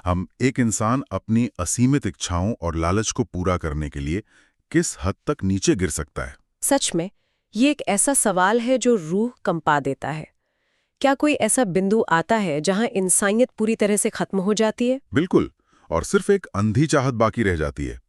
हम एक इंसान अपनी असीमित इच्छाओं और लालच को पूरा करने के लिए किस हद तक नीचे गिर सकता है? सच में ये एक ऐसा सवाल है जो रूह कंपा देता है। क्या कोई ऐसा बिंदु आता है जहां इंसानियत पूरी तरह से खत्म हो जाती है? बिल्कुल। और सिर्फ एक अंधी चाहत बाकी रह जाती है।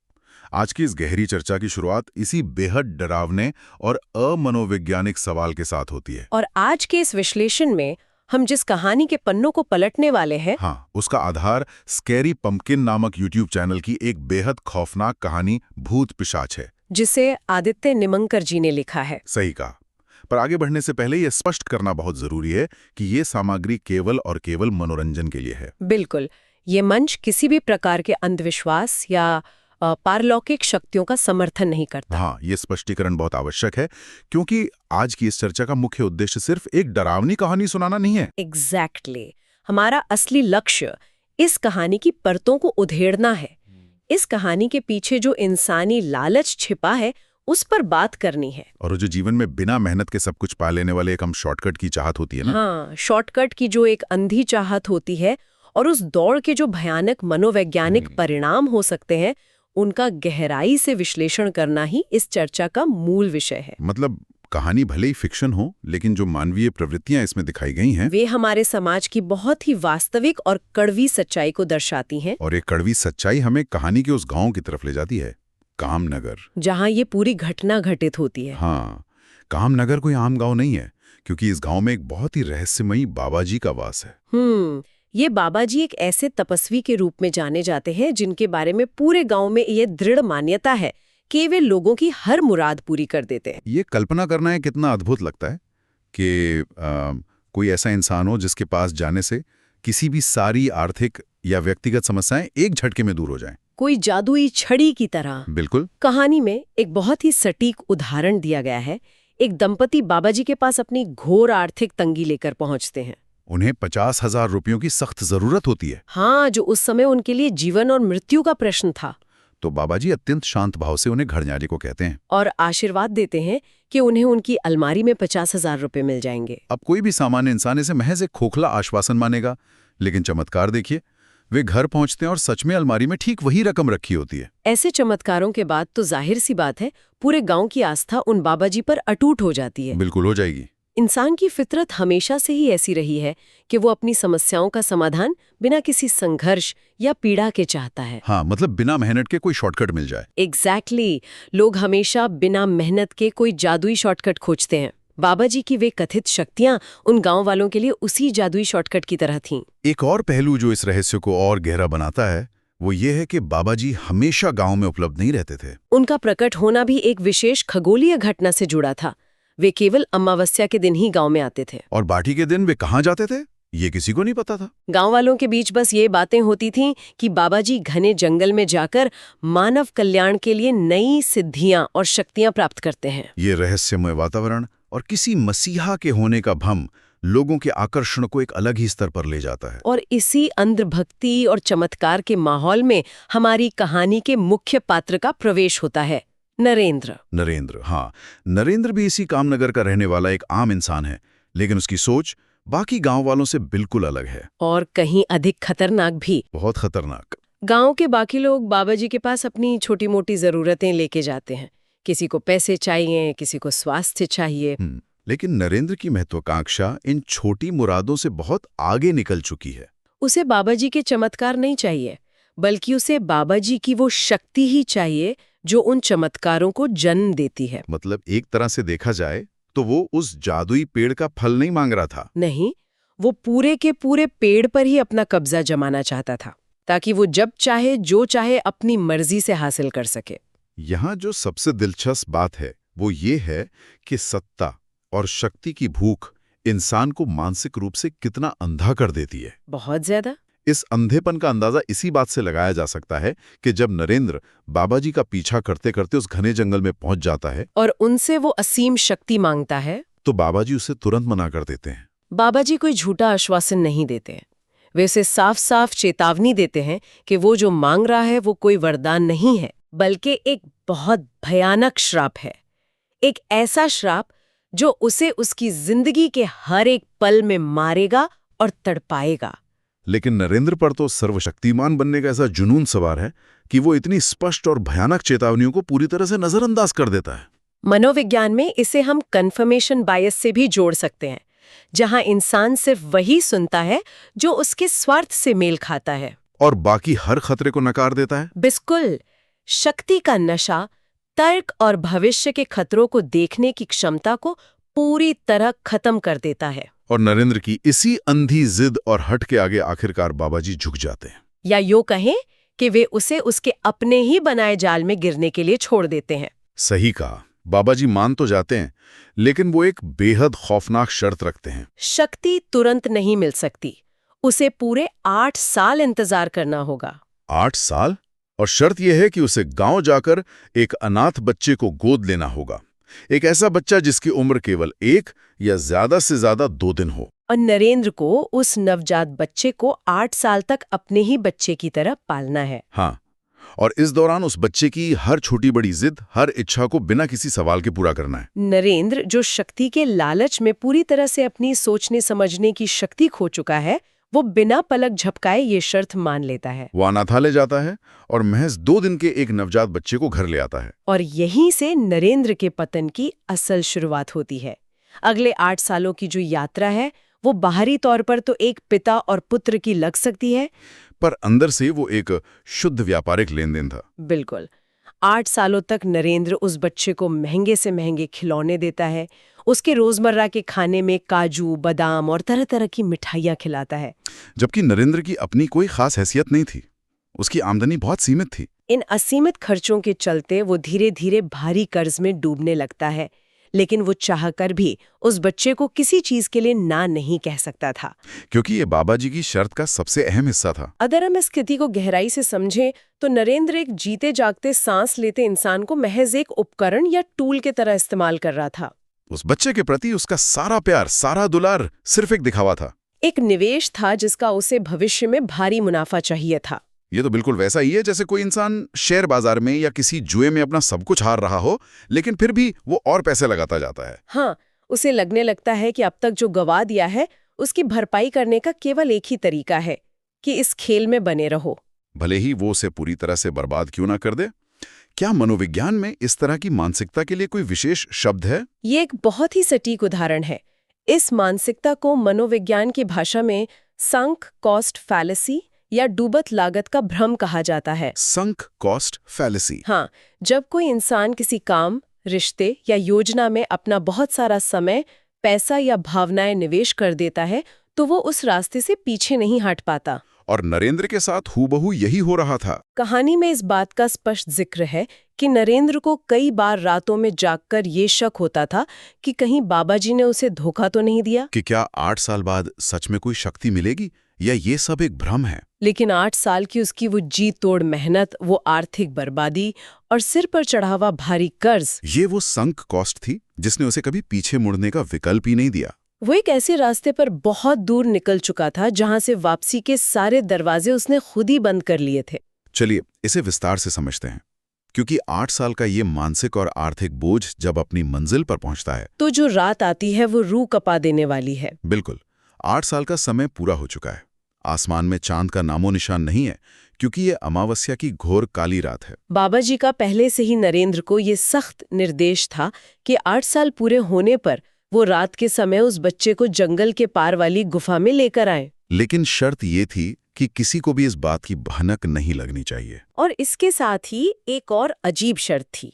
आज की इस गहरी चर्चा की शुरुआत इसी बेहद डरावने और अमनोवैज्ञानिक सवाल के साथ होती है। और आज के इस विश्लेषण में हम जिस कहानी के पन्नों को पलटने वाले हैं, हाँ, उसका आधार स्कैरी पंपकिन नामक यूट्यूब चैनल की एक बेहद खौफनाक कहानी भूत पिशाच है। जिसे आदित्य निमंकर जी ने लिखा है। सही कहा। पर आगे बढ़ने से पहले यह स्पष्ट करना बहुत जरूरी है कि ये सामग्री केवल और केवल मनोरंजन के लिए है। बिल्कुल, ये मंच किसी भी प्रकार के अंधविश्वास या पारलौकिक शक्तियों का समर्थन नहीं करता। हाँ, ये स्पष्टीकरण बहुत आवश्यक है, क्योंकि आज की इस चर्चा का मुख्य उद्देश्य सिर्फ एक डरावनी कहानी सुनाना नहीं है। एग्जैक्टली। हमारा असली लक्ष्य इस कहानी की परतों को उधेड़ना है। इस कहानी के पीछे जो इंसानी लालच छिपा है, उस पर बात करनी है। और जो जीवन में बिना मेहनत के सब कुछ पा लेने वाले एक हम शॉर्टकट की चाहत होती है ना। हाँ, शॉर्टकट की जो एक अंधी चाहत होती है और उस दौड़ के जो भयानक मनोवैज्ञानिक परिणाम हो सकते हैं, उनका गहराई से विश्लेषण करना ही इस चर्चा का मूल विषय है। मतलब कहानी भले ही फिक्शन हो, लेकिन जो मानवीय प्रवृत्तियां इसमें दिखाई गई हैं, वे हमारे समाज की बहुत ही वास्तविक और कड़वी सच्चाई को दर्शाती हैं। और ये कड़वी सच्चाई हमें कहानी के उस गांव की तरफ ले जाती है, कामनगर, जहां ये पूरी घटना घटित होती है। हाँ, कामनगर कोई आम गांव नहीं है, क्योंकि इस गांव में एक बहुत ही रहस्यमयी बाबाजी का वास है। ये बाबाजी एक ऐसे तपस्वी के रूप में जाने जाते हैं जिनके बारे में पूरे गांव में ये दृढ़ मान्यता है कि वे लोगों की हर मुराद पूरी कर देते हैं। ये कल्पना करना है कितना अद्भुत लगता है कि कोई ऐसा इंसान हो जिसके पास जाने से किसी भी सारी आर्थिक या व्यक्तिगत समस्याएं एक झटके में दूर हो जाएं। कोई जादुई छड़ी की तरह। बिल्कुल। कहानी में एक बहुत ही सटीक उदाहरण दिया गया है। एक दंपति बाबाजी के पास अपनी घोर आर्थिक तंगी लेकर पहुंचते हैं। उन्हें 50,000 रुपयों की सख्त जरूरत होती है। हाँ, जो उस समय उनके लिए जीवन और मृत्यु का प्रश्न था। तो बाबाजी अत्यंत शांत भाव से उन्हें घर जाने को कहते हैं और आशीर्वाद देते हैं कि उन्हें उनकी अलमारी में 50,000 रुपए मिल जाएंगे। अब कोई भी सामान्य इंसान इसे महज एक खोखला आश्वासन मानेगा, लेकिन चमत्कार देखिए, वे घर पहुंचते हैं और सच में अलमारी में ठीक वही रकम रखी होती है। ऐसे चमत्कारों के बाद तो जाहिर सी बात है, पूरे गांव की आस्था उन बाबाजी पर अटूट हो जाती है। बिल्कुल हो जाएगी। इंसान की फितरत हमेशा से ही ऐसी रही है कि वो अपनी समस्याओं का समाधान बिना किसी संघर्ष या पीड़ा के चाहता है। हाँ, मतलब बिना मेहनत के कोई शॉर्टकट मिल जाए। एग्जैक्टली। लोग हमेशा बिना मेहनत के कोई जादुई शॉर्टकट खोजते हैं। बाबाजी की वे कथित शक्तियां उन गांव वालों के लिए उसी जादुई शॉर्टकट की तरह थीं। एक और पहलू जो इस रहस्य को और गहरा बनाता है वो ये है कि बाबाजी हमेशा गांव में उपलब्ध नहीं रहते थे। उनका प्रकट होना भी एक विशेष खगोलीय घटना से जुड़ा था। वे केवल अमावस्या के दिन ही गांव में आते थे। और बाकी के दिन वे कहाँ जाते थे ये किसी को नहीं पता था। गांव वालों के बीच बस ये बातें होती थीं कि बाबाजी घने जंगल में जाकर मानव कल्याण के लिए नई सिद्धियां और शक्तियां प्राप्त करते हैं। ये रहस्यमय वातावरण और किसी मसीहा के होने का भ्रम लोगों के आकर्षण को एक अलग ही स्तर पर ले जाता है। और इसी अंधभक्ति और चमत्कार के माहौल में हमारी कहानी के मुख्य पात्र का प्रवेश होता है, नरेंद्र। हाँ, नरेंद्र भी इसी कामनगर का रहने वाला एक आम इंसान है, लेकिन उसकी सोच बाकी गांव वालों से बिल्कुल अलग है। और कहीं अधिक खतरनाक भी। बहुत खतरनाक। गांव के बाकी लोग बाबाजी के पास अपनी छोटी मोटी जरूरतें लेके जाते हैं। किसी को पैसे चाहिए, किसी को स्वास्थ्य चाहिए। लेकिन नरेंद्र की महत्वाकांक्षा इन छोटी मुरादों से बहुत आगे निकल चुकी है। उसे बाबाजी के चमत्कार नहीं चाहिए, बल्कि उसे बाबाजी की वो शक्ति ही चाहिए जो उन चमत्कारों को जन्म देती है। मतलब एक तरह से देखा जाए तो वो उस जादुई पेड़ का फल नहीं मांग रहा था। नहीं, वो पूरे के पूरे पेड़ पर ही अपना कब्जा जमाना चाहता था, ताकि वो जब चाहे जो चाहे अपनी मर्जी से हासिल कर सके। यहाँ जो सबसे दिलचस्प बात है वो ये है कि सत्ता और शक्ति की भूख इंसान को मानसिक रूप से कितना अंधा कर देती है। बहुत ज्यादा। इस अंधेपन का अंदाजा इसी बात से लगाया जा सकता है कि जब नरेंद्र बाबाजी का पीछा करते करते उस घने जंगल में पहुंच जाता है और उनसे वो असीम शक्ति मांगता है, तो बाबाजी उसे तुरंत मना कर देते हैं। बाबाजी कोई झूठा आश्वासन नहीं देते। वे उसे साफ साफ चेतावनी देते हैं कि वो जो मांग रहा है वो कोई वरदान नहीं है, बल्कि एक बहुत भयानक श्राप है। एक ऐसा श्राप जो उसे उसकी जिंदगी के हर एक पल में मारेगा और तड़पाएगा। लेकिन नरेंद्र पर तो सर्वशक्तिमान बनने का ऐसा जुनून सवार है कि वो इतनी स्पष्ट और भयानक चेतावनियों को पूरी तरह से नजरअंदाज कर देता है। मनोविज्ञान में इसे हम कन्फर्मेशन बायस से भी जोड़ सकते हैं, जहां इंसान सिर्फ वही सुनता है जो उसके स्वार्थ से मेल खाता है और बाकी हर खतरे को नकार देता है। बिल्कुल। शक्ति का नशा तर्क और भविष्य के खतरों को देखने की क्षमता को पूरी तरह खत्म कर देता है। और नरेंद्र की इसी अंधी जिद और हट के आगे आखिरकार बाबाजी झुक जाते हैं, या यूं कहें कि वे उसे उसके अपने ही बनाए जाल में गिरने के लिए छोड़ देते हैं। सही कहा, बाबाजी मान तो जाते हैं, लेकिन वो एक बेहद खौफनाक शर्त रखते हैं। शक्ति तुरंत नहीं मिल सकती, उसे पूरे 8 साल इंतजार करना होगा। 8 साल? और शर्त यह है कि उसे गांव जाकर एक अनाथ बच्चे को गोद लेना होगा, एक ऐसा बच्चा जिसकी उम्र केवल 1 या ज्यादा से ज्यादा 2 दिन हो। और नरेंद्र को उस नवजात बच्चे को 8 साल तक अपने ही बच्चे की तरह पालना है। हाँ, और इस दौरान उस बच्चे की हर छोटी बड़ी जिद, हर इच्छा को बिना किसी सवाल के पूरा करना है। नरेंद्र, जो शक्ति के लालच में पूरी तरह से अपनी सोचने समझने की शक्ति खो चुका है, वो बिना पलक झपकाए ये शर्त मान लेता है। वो अनाथालय जाता है और महज 2 दिन के एक नवजात बच्चे को घर ले आता है। और यहीं से नरेंद्र के पतन की असल शुरुआत होती है। अगले 8 सालों की जो यात्रा है, वो बाहरी तौर पर तो एक पिता और पुत्र की लग सकती है, पर अंदर से वो एक शुद्ध व्यापारिक लेनदेन था। बिल्कुल। 8 सालों तक नरेंद्र उस बच्चे को महंगे से महंगे खिलौने देता है, उसके रोजमर्रा के खाने में काजू, बादाम और तरह तरह की मिठाइयाँ खिलाता है। जबकि नरेंद्र की अपनी कोई खास हैसियत नहीं थी, उसकी आमदनी बहुत सीमित थी। इन असीमित खर्चों के चलते वो धीरे धीरे भारी कर्ज में डूबने लगता है, लेकिन वो चाहकर भी उस बच्चे को किसी चीज के लिए ना नहीं कह सकता था, क्योंकि ये बाबाजी की शर्त का सबसे अहम हिस्सा था। अगर हम इस स्थिति को गहराई से समझें तो नरेंद्र एक जीते जागते सांस लेते इंसान को महज एक उपकरण या टूल के तरह इस्तेमाल कर रहा था। उस बच्चे के प्रति उसका सारा प्यार, सारा दुलार सिर्फ एक दिखावा था, एक निवेश था जिसका उसे भविष्य में भारी मुनाफा चाहिए था। ये तो बिल्कुल वैसा ही है जैसे कोई इंसान शेयर बाजार में या किसी जुए में अपना सब कुछ हार रहा हो, लेकिन फिर भी वो और पैसे लगाता जाता है। हाँ, उसे लगने लगता है कि अब तक जो गवा दिया है उसकी भरपाई करने का केवल एक ही तरीका है कि इस खेल में बने रहो, भले ही वो उसे पूरी तरह से बर्बाद क्यों ना कर दे। क्या मनोविज्ञान में इस तरह की मानसिकता के लिए कोई विशेष शब्द है? ये एक बहुत ही सटीक उदाहरण है। इस मानसिकता को मनोविज्ञान की भाषा में संक कॉस्ट फैलेसी या डूबत लागत का भ्रम कहा जाता है। Sunk cost fallacy. हाँ, जब कोई इंसान किसी काम, रिश्ते या योजना में अपना बहुत सारा समय, पैसा या भावनाएं निवेश कर देता है, तो वो उस रास्ते से पीछे नहीं हट पाता। और नरेंद्र के साथ हूबहू यही हो रहा था। कहानी में इस बात का स्पष्ट जिक्र है कि नरेंद्र को कई बार रातों में जागकर ये शक होता था कि कहीं बाबाजी ने उसे धोखा तो नहीं दिया, कि क्या 8 साल बाद सच में कोई शक्ति मिलेगी या ये सब एक भ्रम है। लेकिन 8 साल की उसकी वो जी तोड़ मेहनत, वो आर्थिक बर्बादी और सिर पर चढ़ा हुआ भारी कर्ज, ये वो संक कॉस्ट थी जिसने उसे कभी पीछे मुड़ने का विकल्प ही नहीं दिया। वो एक ऐसे रास्ते पर बहुत दूर निकल चुका था जहां से वापसी के सारे दरवाजे उसने खुद ही बंद कर लिए थे। चलिए इसे विस्तार से समझते हैं, क्योंकि 8 साल का ये मानसिक और आर्थिक बोझ जब अपनी मंजिल पर पहुंचता है तो जो रात आती है वो रूह कपा देने वाली है। बिल्कुल, 8 साल का समय पूरा हो चुका है। आसमान में चांद का नामो निशान नहीं है, क्योंकि ये अमावस्या की घोर काली रात है। बाबाजी का पहले से ही नरेंद्र को ये सख्त निर्देश था कि 8 साल पूरे होने पर वो रात के समय उस बच्चे को जंगल के पार वाली गुफा में लेकर आए। लेकिन शर्त ये थी कि किसी को भी इस बात की भनक नहीं लगनी चाहिए। और इसके साथ ही एक और अजीब शर्त थी,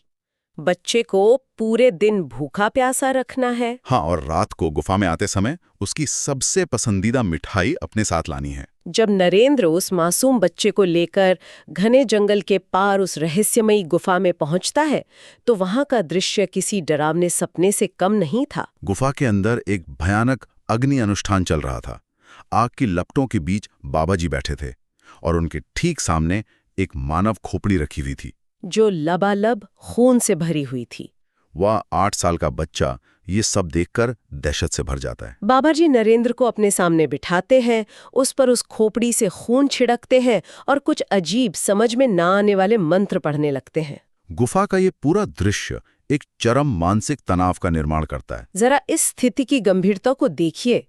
बच्चे को पूरे दिन भूखा प्यासा रखना है। हाँ, और रात को गुफा में आते समय उसकी सबसे पसंदीदा मिठाई अपने साथ लानी है। जब नरेंद्र उस मासूम बच्चे को लेकर घने जंगल के पार उस रहस्यमयी गुफा में पहुंचता है, तो वहां का दृश्य किसी डरावने सपने से कम नहीं था। गुफा के अंदर एक भयानक अग्नि अनुष्ठान चल रहा था। आग की लपटों के बीच बाबाजी बैठे थे और उनके ठीक सामने एक मानव खोपड़ी रखी हुई थी जो लबालब खून से भरी हुई थी। वह 8 साल का बच्चा ये सब देखकर दहशत से भर जाता है। बाबाजी नरेंद्र को अपने सामने बिठाते हैं, उस पर उस खोपड़ी से खून छिड़कते हैं और कुछ अजीब समझ में ना आने वाले मंत्र पढ़ने लगते हैं। गुफा का ये पूरा दृश्य एक चरम मानसिक तनाव का निर्माण करता है। जरा इस स्थिति की गंभीरता को देखिए।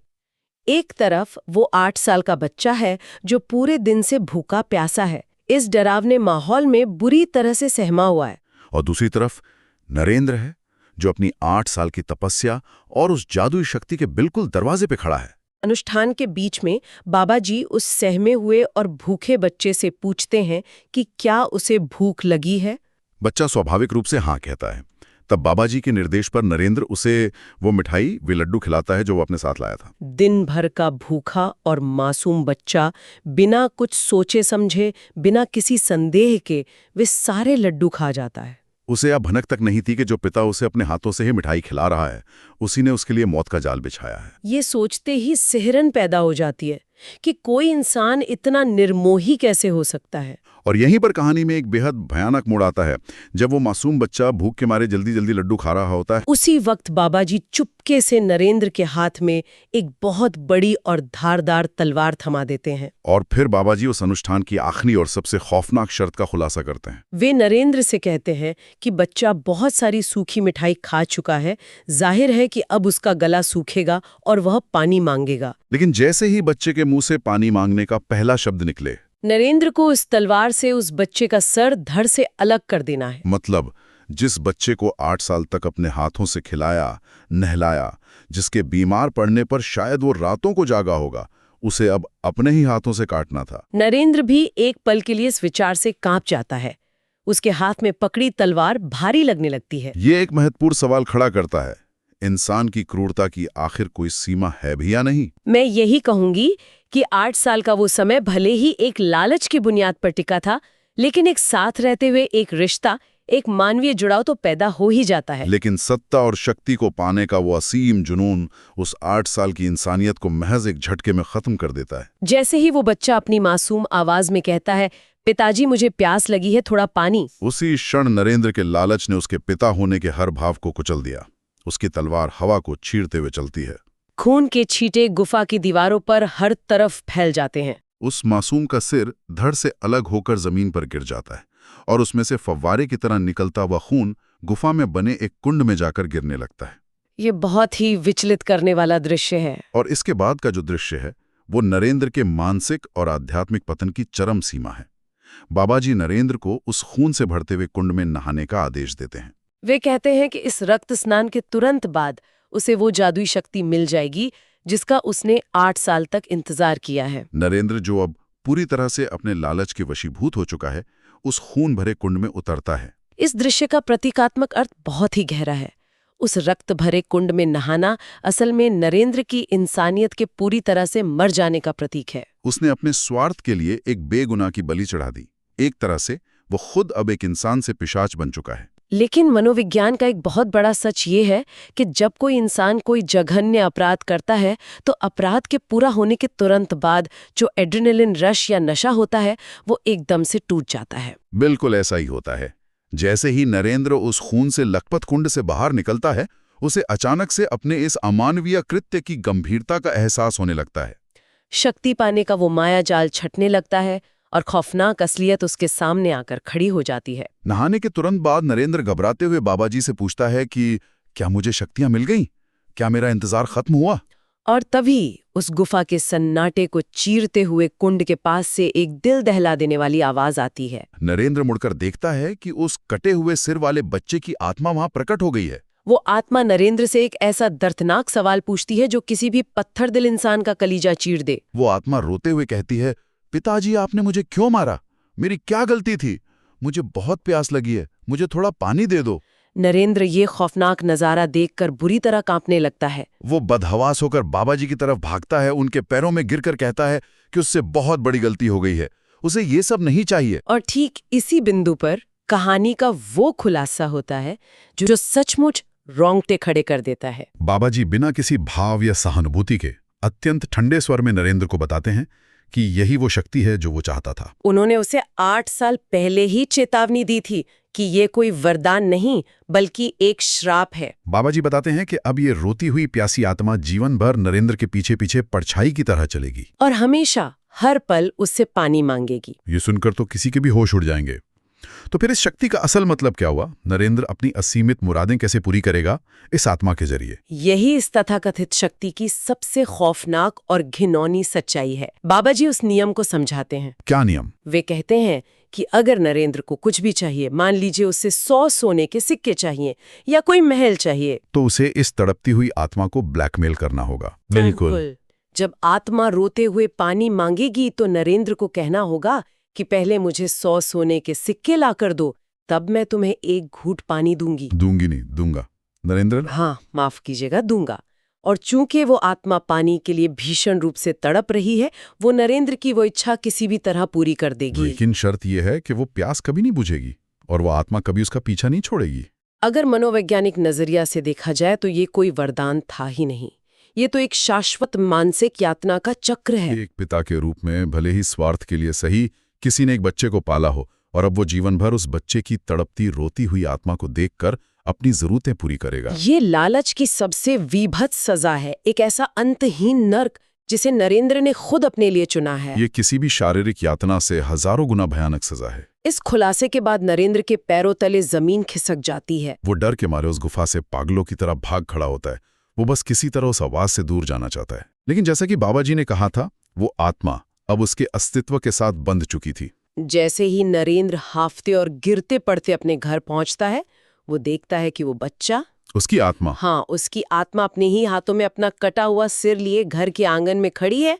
एक तरफ वो 8 साल का बच्चा है जो पूरे दिन से भूखा प्यासा है, इस डरावने माहौल में बुरी तरह से सहमा हुआ है। और दूसरी तरफ नरेंद्र है, जो अपनी 8 साल की तपस्या और उस जादुई शक्ति के बिल्कुल दरवाजे पे खड़ा है। अनुष्ठान के बीच में बाबा जी उस सहमे हुए और भूखे बच्चे से पूछते हैं कि क्या उसे भूख लगी है। बच्चा स्वाभाविक रूप से हाँ कहता है। तब बाबा जी के निर्देश पर नरेंद्र उसे वो मिठाई, वे लड्डू खिलाता है जो वो अपने साथ लाया था। दिन भर का भूखा और मासूम बच्चा बिना कुछ सोचे समझे, बिना किसी संदेह के वे सारे लड्डू खा जाता है। उसे अब भनक तक नहीं थी कि जो पिता उसे अपने हाथों से ही मिठाई खिला रहा है, उसी ने उसके लिए मौत का जाल बिछाया है। ये सोचते ही सिहरन पैदा हो जाती है कि कोई इंसान इतना निर्मोही कैसे हो सकता है। और यहीं पर कहानी में एक बेहद भयानक मोड़ आता है, जब वो मासूम बच्चा भूख के मारे जल्दी जल्दी लड्डू खा रहा होता है। उसी वक्त बाबा जी चुपके से नरेंद्र के हाथ में एक बहुत बड़ी और धारदार तलवार थमा देते हैं। और फिर बाबा जी उस अनुष्ठान की आखिरी और सबसे खौफनाक शर्त का खुलासा करते हैं। वे नरेंद्र से कहते हैं कि बच्चा बहुत सारी सूखी मिठाई खा चुका है, जाहिर है कि अब उसका गला सूखेगा और वह पानी मांगेगा। लेकिन जैसे ही बच्चे के मुंह से पानी मांगने का पहला शब्द निकले, नरेंद्र को उस तलवार से उस बच्चे का सर धड़ से अलग कर देना है। मतलब जिस बच्चे को 8 साल तक अपने हाथों से खिलाया, नहलाया, जिसके बीमार पड़ने पर शायद वो रातों को जागा होगा, उसे अब अपने ही हाथों से काटना था। नरेंद्र भी एक पल के लिए इस विचार से कांप जाता है। उसके हाथ में पकड़ी तलवार भारी लगने लगती है। ये एक महत्वपूर्ण सवाल खड़ा करता है, इंसान की क्रूरता की आखिर कोई सीमा है भी या नहीं? मैं यही कहूंगी कि 8 साल का वो समय भले ही एक लालच की बुनियाद पर टिका था, लेकिन एक साथ रहते हुए एक रिश्ता, एक मानवीय जुड़ाव तो पैदा हो ही जाता है। लेकिन सत्ता और शक्ति को पाने का वो असीम जुनून उस 8 साल की इंसानियत को महज एक झटके में खत्म कर देता है। जैसे ही वो बच्चा अपनी मासूम आवाज में कहता है, पिताजी मुझे प्यास लगी है, थोड़ा पानी, उसी क्षण नरेंद्र के लालच ने उसके पिता होने के हर भाव को कुचल दिया। उसकी तलवार हवा को चीरते हुए चलती है। खून के छींटे गुफा की दीवारों पर हर तरफ फैल जाते हैं। उस मासूम का सिर धड़ से अलग होकर जमीन पर गिर जाता है और उसमें से फव्वारे की तरह निकलता हुआ खून गुफा में बने एक कुंड में जाकर गिरने लगता है। ये बहुत ही विचलित करने वाला दृश्य है। और इसके बाद का जो दृश्य है, वो नरेंद्र के मानसिक और आध्यात्मिक पतन की चरम सीमा है। बाबा जी नरेंद्र को उस खून से भरते हुए कुंड में नहाने का आदेश देते हैं। वे कहते हैं कि इस रक्त स्नान के तुरंत बाद उसे वो जादुई शक्ति मिल जाएगी जिसका उसने 8 साल तक इंतजार किया है। नरेंद्र, जो अब पूरी तरह से अपने लालच के वशीभूत हो चुका है, उस खून भरे कुंड में उतरता है। इस दृश्य का प्रतीकात्मक अर्थ बहुत ही गहरा है। उस रक्त भरे कुंड में नहाना असल में नरेंद्र की इंसानियत के पूरी तरह से मर जाने का प्रतीक है। उसने अपने स्वार्थ के लिए एक बेगुनाह की बलि चढ़ा दी। एक तरह से वो खुद अब एक इंसान से पिशाच बन चुका है। लेकिन मनोविज्ञान का एक बहुत बड़ा सच ये है कि जब कोई इंसान कोई जघन्य अपराध करता है तो अपराध के पूरा होने के तुरंत बाद जो एड्रेनलिन रश या नशा होता है वो एकदम से टूट जाता है। बिल्कुल ऐसा ही होता है। जैसे ही नरेंद्र उस खून से लखपत कुंड से बाहर निकलता है, उसे अचानक से अपने इस अमानवीय कृत्य की गंभीरता का एहसास होने लगता है। शक्ति पाने का वो माया जाल छटने लगता है और खौफनाक असलियत उसके सामने आकर खड़ी हो जाती है। नहाने के तुरंत बाद नरेंद्र घबराते हुए बाबा जी से पूछता है कि क्या मुझे शक्तियां मिल गईं? क्या मेरा इंतजार खत्म हुआ? और तभी उस गुफा के सन्नाटे को चीरते हुए कुंड के पास से एक दिल दहला देने वाली आवाज आती है। नरेंद्र मुड़कर देखता है कि उस कटे हुए सिर वाले बच्चे की आत्मा वहां प्रकट हो गई है। वो आत्मा नरेंद्र से एक ऐसा दर्दनाक सवाल पूछती है जो किसी भी पत्थर दिल इंसान का कलीजा चीर दे। वो आत्मा रोते हुए कहती है, पिताजी आपने मुझे क्यों मारा? मेरी क्या गलती थी? मुझे बहुत प्यास लगी है, मुझे थोड़ा पानी दे दो। नरेंद्र ये खौफनाक नजारा देखकर बुरी तरह कांपने लगता है। वो बदहवास होकर बाबा जी की तरफ भागता है, उनके पैरों में गिरकर कहता है कि उससे बहुत बड़ी गलती हो गई है, उसे ये सब नहीं चाहिए। और ठीक इसी बिंदु पर कहानी का वो खुलासा होता है जो सचमुच रोंगटे खड़े कर देता है। बाबा जी बिना किसी भाव या सहानुभूति के अत्यंत ठंडे स्वर में नरेंद्र को बताते हैं कि यही वो शक्ति है जो वो चाहता था। उन्होंने उसे 8 साल पहले ही चेतावनी दी थी कि ये कोई वरदान नहीं बल्कि एक श्राप है। बाबा जी बताते हैं कि अब ये रोती हुई प्यासी आत्मा जीवन भर नरेंद्र के पीछे पीछे परछाई की तरह चलेगी और हमेशा हर पल उससे पानी मांगेगी। ये सुनकर तो किसी के भी होश उड़ जाएंगे। तो फिर इस शक्ति का असल मतलब क्या हुआ? नरेंद्र अपनी असीमित मुरादें कैसे पूरी करेगा इस आत्मा के जरिए? यही इस तथाकथित शक्ति की सबसे खौफनाक और घिनौनी सच्चाई है। बाबा जी उस नियम को समझाते हैं। क्या नियम? वे कहते हैं कि अगर नरेंद्र को कुछ भी चाहिए, मान लीजिए उसे 100 सोने के सिक्के चाहिए या कोई महल चाहिए, तो उसे इस तड़पती हुई आत्मा को ब्लैकमेल करना होगा। बिल्कुल। जब आत्मा रोते हुए पानी मांगेगी तो नरेंद्र को कहना होगा कि पहले मुझे 100 सोने के सिक्के लाकर दो, तब मैं तुम्हें एक घूंट पानी दूंगी। दूंगी नहीं, दूंगा। नरेंद्र? हाँ, माफ कीजिएगा, दूंगा। और चूंकि वो आत्मा पानी के लिए भीषण रूप से तड़प रही है, वो नरेंद्र की वो इच्छा किसी भी तरह पूरी कर देगी। लेकिन शर्त यह है कि वो प्यास कभी नहीं बुझेगी और वो आत्मा कभी उसका पीछा नहीं छोड़ेगी। अगर मनोवैज्ञानिक नजरिया से देखा जाए तो ये कोई वरदान था ही नहीं। ये तो एक शाश्वत मानसिक यातना का चक्र है। एक पिता के रूप में भले ही स्वार्थ के लिए सही, किसी ने एक बच्चे को पाला हो और अब वो जीवन भर उस बच्चे की तड़पती रोती हुई आत्मा को देखकर अपनी जरूरतें पूरी करेगा। ये लालच की सबसे विभत्स सजा है, एक ऐसा अंतहीन नर्क जिसे नरेंद्र ने खुद अपने लिए चुना है। ये किसी भी शारीरिक यातना से हजारों गुना भयानक सजा है। इस खुलासे के बाद नरेंद्र के पैरों तले जमीन खिसक जाती है। वो डर के मारे उस गुफा से पागलों की तरह भाग खड़ा होता है। वो बस किसी तरह उस आवाज से दूर जाना चाहता है। लेकिन जैसा कि बाबा जी ने कहा था, वो आत्मा अब उसके अस्तित्व के साथ बंध चुकी थी। जैसे ही नरेंद्र हाफते और गिरते पड़ते अपने घर पहुंचता है, वो देखता है कि वो बच्चा, उसकी आत्मा, हाँ, उसकी आत्मा अपने ही हाथों में अपना कटा हुआ सिर लिए घर के आंगन में खड़ी है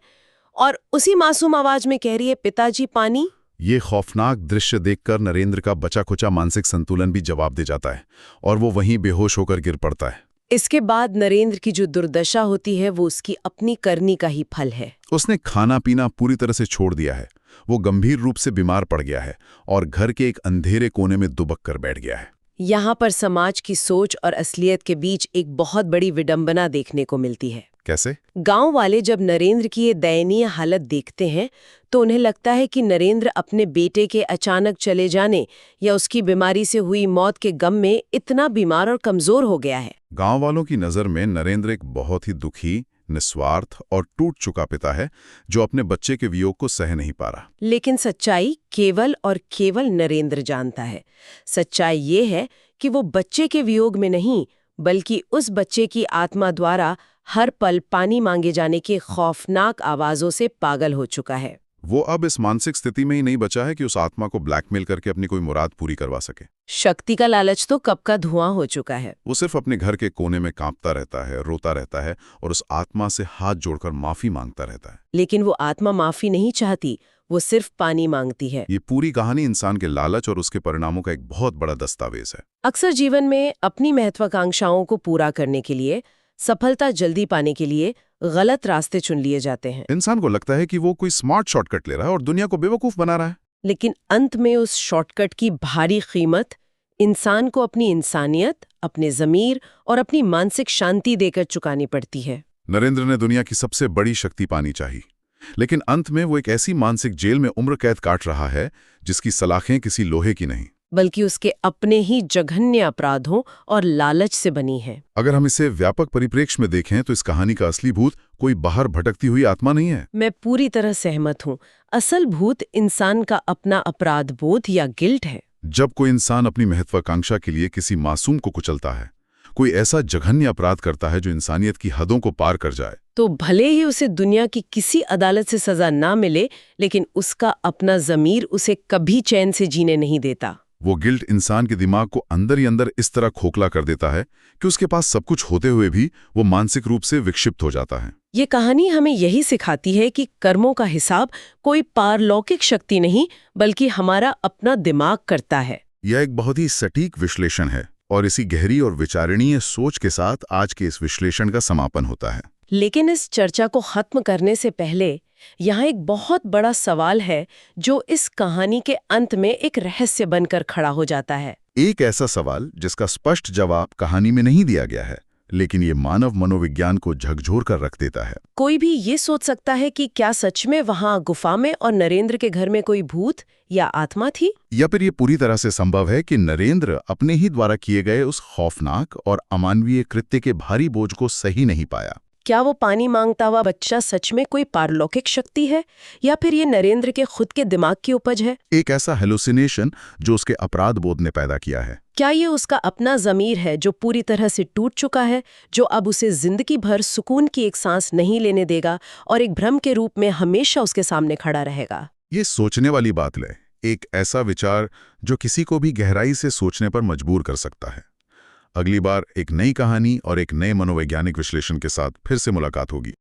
और उसी मासूम आवाज में कह रही है, पिताजी पानी। ये खौफनाक दृश्य देखकर नरेंद्र का बचा खुचा मानसिक संतुलन भी जवाब दे जाता है और वो वहीं बेहोश होकर गिर पड़ता है। इसके बाद नरेंद्र की जो दुर्दशा होती है वो उसकी अपनी करनी का ही फल है। उसने खाना पीना पूरी तरह से छोड़ दिया है। वो गंभीर रूप से बीमार पड़ गया है और घर के एक अंधेरे कोने में दुबक कर बैठ गया है। यहाँ पर समाज की सोच और असलियत के बीच एक बहुत बड़ी विडंबना देखने को मिलती है। कैसे? गांव वाले जब नरेंद्र की ये दयनीय हालत देखते हैं तो उन्हें लगता है कि नरेंद्र अपने बेटे के अचानक चले जाने या उसकी बीमारी से हुई मौत के गम में इतना बीमार और कमजोर हो गया है। गांव वालों की नजर में नरेंद्र एक बहुत ही दुखी, निस्वार्थ और टूट चुका पिता है जो अपने बच्चे के वियोग को सह नहीं पा रहा। लेकिन सच्चाई केवल और केवल नरेंद्र जानता है। सच्चाई ये है कि वो बच्चे के वियोग में नहीं, बल्कि उस बच्चे की आत्मा द्वारा हर पल पानी मांगे जाने की खौफनाक आवाजों से पागल हो चुका है। वो अब इस मानसिक स्थिति में ही नहीं बचा है कि उस आत्मा को ब्लैकमेल करके अपनी कोई मुराद पूरी करवा सके। शक्ति का लालच तो कब का धुआं हो चुका है। वो सिर्फ अपने घर के कोने में कांपता रहता है, रोता रहता है और उस आत्मा से हाथ जोड़कर माफी मांगता रहता है। लेकिन वो आत्मा माफी नहीं चाहती, वो सिर्फ पानी मांगती है। ये पूरी कहानी इंसान के लालच और उसके परिणामों का एक बहुत बड़ा दस्तावेज है। अक्सर जीवन में अपनी महत्वाकांक्षाओं को पूरा करने के लिए, सफलता जल्दी पाने के लिए गलत रास्ते चुन लिए जाते हैं। इंसान को लगता है कि वो कोई स्मार्ट शॉर्टकट ले रहा है और दुनिया को बेवकूफ बना रहा है। लेकिन अंत में उस शॉर्टकट की भारी कीमत इंसान को अपनी इंसानियत, अपने ज़मीर और अपनी मानसिक शांति देकर चुकानी पड़ती है। नरेंद्र ने दुनिया की सबसे बड़ी शक्ति पानी चाहिए, लेकिन अंत में वो एक ऐसी मानसिक जेल में उम्र कैद काट रहा है जिसकी सलाखें किसी लोहे की नहीं, बल्कि उसके अपने ही जघन्य अपराधों और लालच से बनी है। अगर हम इसे व्यापक परिप्रेक्ष्य में देखें तो इस कहानी का असली भूत कोई बाहर भटकती हुई आत्मा नहीं है। मैं पूरी तरह सहमत हूँ। असल भूत इंसान का अपना अपराध बोध या गिल्ट है। जब कोई इंसान अपनी महत्वाकांक्षा के लिए किसी मासूम को कुचलता है, कोई ऐसा जघन्य अपराध करता है जो इंसानियत की हदों को पार कर जाए, तो भले ही उसे दुनिया की किसी अदालत से सजा ना मिले, लेकिन उसका अपना ज़मीर उसे कभी चैन से जीने नहीं देता। वो गिल्ट इंसान के दिमाग को अंदर ही अंदर इस तरह खोखला कर देता है कि उसके पास सब कुछ होते हुए भी वो मानसिक रूप से विक्षिप्त हो जाता है। ये कहानी हमें यही सिखाती है कि कर्मों का हिसाब कोई पारलौकिक शक्ति नहीं, बल्कि हमारा अपना दिमाग करता है। यह एक बहुत ही सटीक विश्लेषण है और इसी गहरी और विचारणीय सोच के साथ आज के इस विश्लेषण का समापन होता है। लेकिन इस चर्चा को खत्म करने से पहले यहाँ एक बहुत बड़ा सवाल है जो इस कहानी के अंत में एक रहस्य बनकर खड़ा हो जाता है। एक ऐसा सवाल जिसका स्पष्ट जवाब कहानी में नहीं दिया गया है, लेकिन ये मानव मनोविज्ञान को झकझोर कर रख देता है। कोई भी ये सोच सकता है कि क्या सच में वहाँ गुफा में और नरेंद्र के घर में कोई भूत या आत्मा थी, या फिर ये पूरी तरह से संभव है कि नरेंद्र अपने ही द्वारा किए गए उस खौफनाक और अमानवीय कृत्य के भारी बोझ को सही नहीं पाया। क्या वो पानी मांगता हुआ बच्चा सच में कोई पारलौकिक शक्ति है या फिर ये नरेंद्र के खुद के दिमाग की उपज है? एक ऐसा हेलुसिनेशन जो उसके अपराध बोध ने पैदा किया है। क्या ये उसका अपना ज़मीर है जो पूरी तरह से टूट चुका है, जो अब उसे जिंदगी भर सुकून की एक सांस नहीं लेने देगा और एक भ्रम के रूप में हमेशा उसके सामने खड़ा रहेगा? ये सोचने वाली बात है, एक ऐसा विचार जो किसी को भी गहराई से सोचने पर मजबूर कर सकता है। अगली बार एक नई कहानी और एक नए मनोवैज्ञानिक विश्लेषण के साथ फिर से मुलाकात होगी।